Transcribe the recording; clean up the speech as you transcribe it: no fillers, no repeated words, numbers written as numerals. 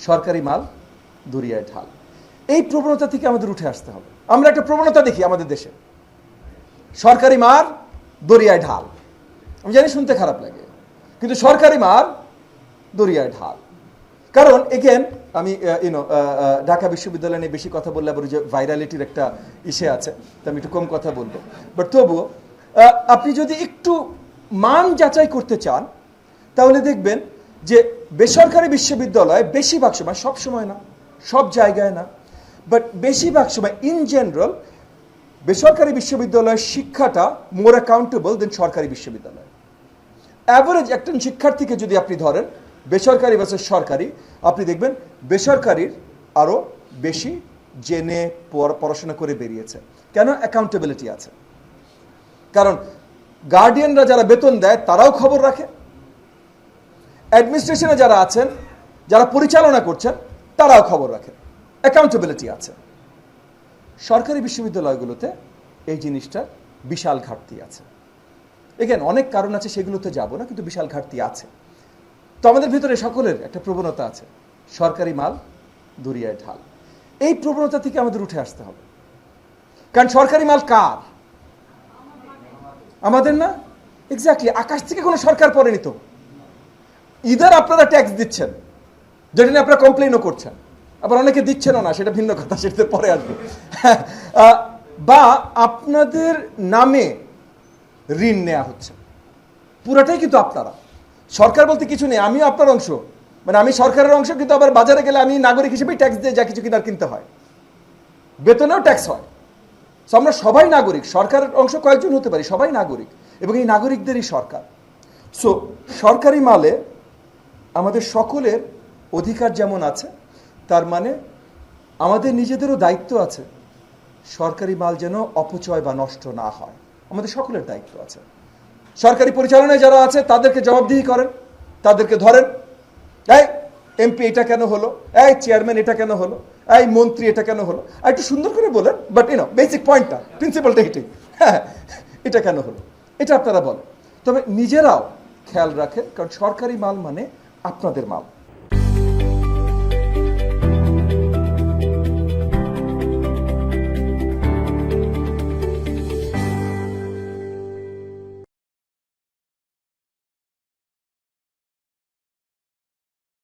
সরকারি মাল দরিয়ায় ঢাল। এই প্রবণতা থেকে আমাদের উঠে আসতে হবে। আমরা একটা প্রবণতা দেখি আমাদের দেশে, সরকারি মাল দরিয়ায় ঢাল। আমি জানি শুনতে খারাপ লাগে, কিন্তু সরকারি মাল দরিয়ায় ঢাল। কারণ এগেন আমি ঢাকা বিশ্ববিদ্যালয় নিয়ে বেশি কথা বললে আবার যে ভাইরালিটির একটা ইসে আছে, তো আমি একটু কম কথা বলবো। বাট তবুও আপনি যদি একটু মান যাচাই করতে চান তাহলে দেখবেন যে বেসরকারি বিশ্ববিদ্যালয় বেশিরভাগ সময়, সব সময় না, সব জায়গায় না, বাট বেশিরভাগ সময় ইন জেনারেল বেসরকারি বিশ্ববিদ্যালয়ের শিক্ষাটা মোর অ্যাকাউন্টেবল দেন সরকারি বিশ্ববিদ্যালয়। অ্যাভারেজ একজন শিক্ষার্থীকে যদি আপনি ধরেন বেসরকারি ভার্সেস সরকারি, আপনি দেখবেন বেসরকারির আরও বেশি জেনে পড়াশোনা করে বেরিয়েছে। কেন? অ্যাকাউন্টেবিলিটি আছে। কারণ গার্ডিয়ানরা যারা বেতন দেয় তারাও খবর রাখে, অ্যাডমিনিস্ট্রেশনে যারা আছেন, যারা পরিচালনা করছেন তারাও খবর রাখে, অ্যাকাউন্টেবিলিটি আছে। সরকারি বিশ্ববিদ্যালয়গুলোতে এই জিনিসটার বিশাল ঘাটতি আছে। এখানে অনেক কারণ আছে, সেগুলোতে যাব না, কিন্তু বিশাল ঘাটতি আছে। তো আমাদের ভিতরে সকলের একটা প্রবণতা আছে, সরকারি মাল দরিয়ায় ঢাল। এই প্রবণতা থেকে আমাদের উঠে আসতে হবে। কারণ সরকারি মাল কার? আমাদের না? এক্স্যাক্টলি। আকাশ থেকে কোনো সরকার পড়েনি তো। ইদার আপনারা ট্যাক্স দিচ্ছেন, যেটা নিয়ে আপনারা কমপ্লেনও করছেন, আবার অনেকে দিচ্ছেনও না, সেটা ভিন্ন কথা, সেটাতে পরে আসবে। বা আপনাদের নামে ঋণ নেওয়া হচ্ছে, পুরাটাই কিন্তু আপনারা। সরকার বলতে কিছু নেই, আমিও আপনার অংশ, মানে আমি সরকারের অংশ, কিন্তু আবার বাজারে গেলে আমি নাগরিক হিসেবেই ট্যাক্স দিয়ে যা কিছু কিনার কিনতে হয়, বেতনেও ট্যাক্স হয়। সো আমরা সবাই নাগরিক, সরকারের অংশ কয়েকজন হতে পারি, সবাই নাগরিক, এবং এই নাগরিকদেরই সরকার। সো সরকারি মালে আমাদের সকলের অধিকার যেমন আছে, তার মানে আমাদের নিজেদেরও দায়িত্ব আছে সরকারি মাল যেন অপচয় বা নষ্ট না হয়। আমাদের সকলের দায়িত্ব আছে। সরকারি পরিচালনায় যারা আছে তাদেরকে জবাবদিহি করেন, তাদেরকে ধরেন, এই এমপি এটা কেন হলো, এই চেয়ারম্যান এটা কেন হলো, এই মন্ত্রী এটা কেন হলো, আর একটু সুন্দর করে বলেন, বাট বেসিক পয়েন্টটা, প্রিন্সিপালটা এটাই, হ্যাঁ এটা কেন হলো, এটা আপনারা বলেন। তবে নিজেরাও খেয়াল রাখেন, কারণ সরকারি মাল মানে আপনাদের মাল।